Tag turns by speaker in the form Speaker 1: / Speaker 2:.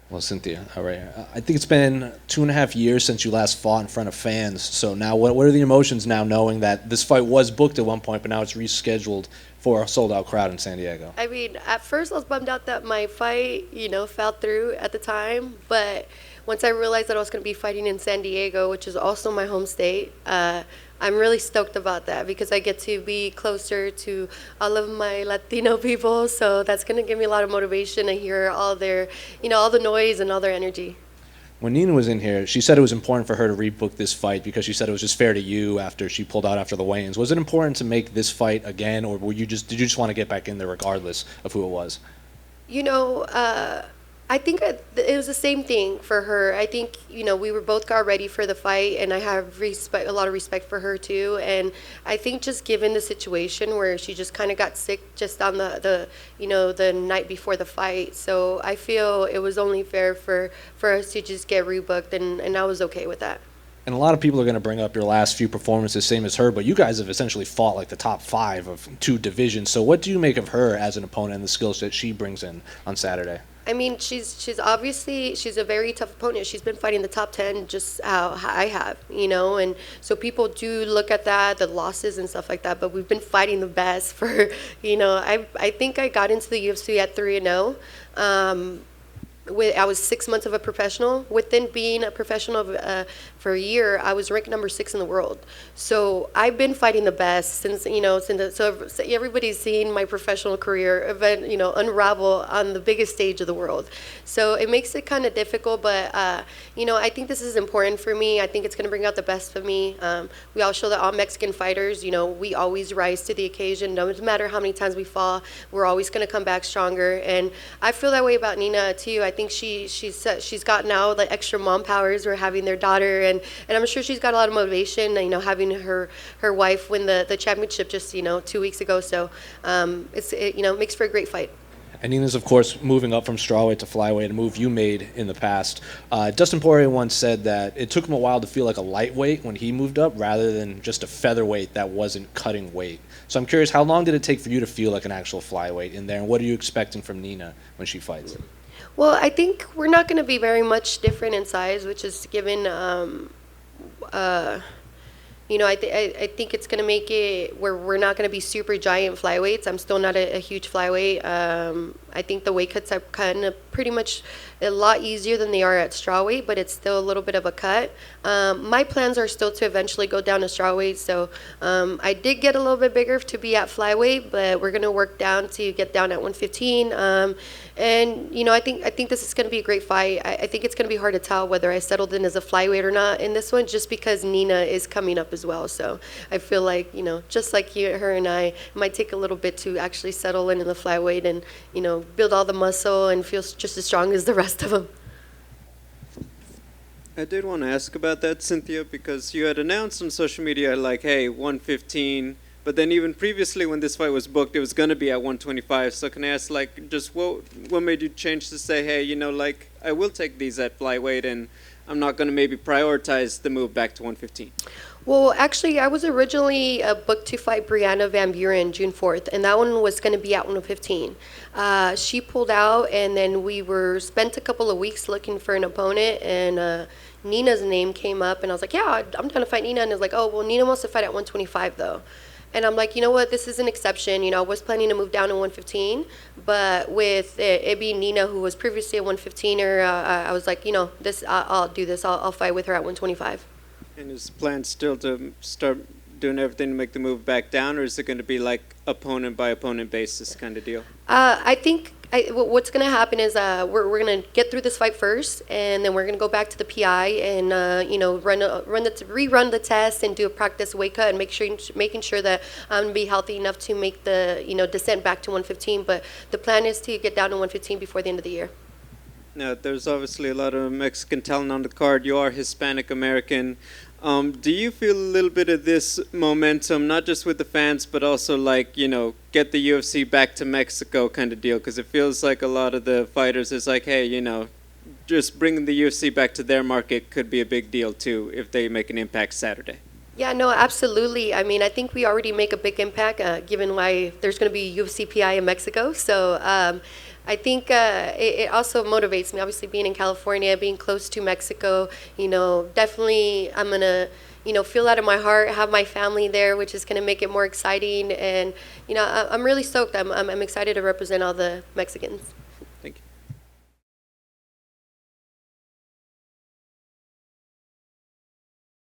Speaker 1: Well, Cynthia, all right. I think it's been 2.5 years since you last fought in front of fans. So now, what are the emotions now, knowing that this fight was booked at one point, but now it's rescheduled for a sold-out crowd in San Diego?
Speaker 2: I mean, at first I was bummed out that my fight, fell through at the time. But once I realized that I was going to be fighting in San Diego, which is also my home state, I'm really stoked about that because I get to be closer to all of my Latino people. So that's going to give me a lot of motivation to hear all their, all the noise and all their energy.
Speaker 1: When Nina was in here, she said it was important for her to rebook this fight because she said it was just fair to you after she pulled out after the weigh-ins. Was it important to make this fight again, or did you just want to get back in there regardless of who it was?
Speaker 2: You know, I think it was the same thing for her. I think we were both got ready for the fight, and I have a lot of respect for her too. And I think just given the situation where she just kind of got sick just on the night before the fight, so I feel it was only fair for us to just get rebooked, and I was okay with that.
Speaker 1: And a lot of people are going to bring up your last few performances, same as her, but you guys have essentially fought like the top five of two divisions. So what do you make of her as an opponent and the skills that she brings in on Saturday?
Speaker 2: I mean, she's obviously she's a very tough opponent. She's been fighting the top 10 just how I have, and so people do look at that, the losses and stuff like that. But we've been fighting the best for, I think I got into the UFC at 3-0. I was 6 months of a professional. Within being a professional for a year, I was ranked number 6 in the world. So I've been fighting the best so everybody's seen my professional career unravel on the biggest stage of the world. So it makes it kind of difficult, but I think this is important for me. I think it's going to bring out the best of me. We all show that all Mexican fighters, we always rise to the occasion. No matter how many times we fall, we're always going to come back stronger. And I feel that way about Nina too. I think she's got now the extra mom powers for having their daughter, and I'm sure she's got a lot of motivation. Having her wife win the championship just 2 weeks ago. So it makes for a great fight.
Speaker 1: And Nina's, of course, moving up from strawweight to flyweight, a move you made in the past. Dustin Poirier once said that it took him a while to feel like a lightweight when he moved up rather than just a featherweight that wasn't cutting weight. So I'm curious, how long did it take for you to feel like an actual flyweight in there, and what are you expecting from Nina when she fights?
Speaker 2: Well, I think we're not going to be very much different in size, which is given I think it's going to make it where we're not going to be super giant flyweights. I'm still not a huge flyweight. I think the weight cuts are kind of pretty much a lot easier than they are at strawweight, but it's still a little bit of a cut. My plans are still to eventually go down to strawweight, so I did get a little bit bigger to be at flyweight, but we're going to work down to get down at 115. And I think this is going to be a great fight. I think it's going to be hard to tell whether I settled in as a flyweight or not in this one, just because Nina is coming up as well. So I feel like just like her and I, it might take a little bit to actually settle in the flyweight and build all the muscle and feel just as strong as the rest of them.
Speaker 3: I did want to ask about that, Cynthia, because you had announced on social media, like, hey, 115, but then even previously when this fight was booked, it was going to be at 125. So can I ask, like, just what made you change to say, hey, I will take these at flyweight and I'm not going to maybe prioritize the move back to 115?
Speaker 2: Well, actually, I was originally booked to fight Brianna Van Buren June 4th, and that one was going to be at 115. She pulled out, and then we spent a couple of weeks looking for an opponent, and Nina's name came up, and I was like, yeah, I'm going to fight Nina. And it's like, oh, well, Nina wants to fight at 125, though. And I'm like, you know what, this is an exception. I was planning to move down to 115, but with it being Nina, who was previously a 115er, I was like, I'll do this. I'll fight with her at 125.
Speaker 3: And is plan still to start doing everything to make the move back down, or is it going to be like opponent by opponent basis kind of deal?
Speaker 2: I think what's going to happen is we're going to get through this fight first, and then we're going to go back to the PI and rerun the test and do a practice weight cut and making sure that I'm going to be healthy enough to make the descent back to 115. But the plan is to get down to 115 before the end of the year.
Speaker 3: Now, there's obviously a lot of Mexican talent on the card. You are Hispanic American. Do you feel a little bit of this momentum, not just with the fans, but also get the UFC back to Mexico kind of deal? Because it feels like a lot of the fighters is like, hey, just bringing the UFC back to their market could be a big deal too if they make an impact Saturday.
Speaker 2: Yeah, no, absolutely. I mean, I think we already make a big impact given why there's going to be UFC PI in Mexico. So I think it also motivates me. Obviously, being in California, being close to Mexico, definitely I'm gonna, feel out of my heart, have my family there, which is gonna make it more exciting. And I'm really stoked. I'm excited to represent all the Mexicans.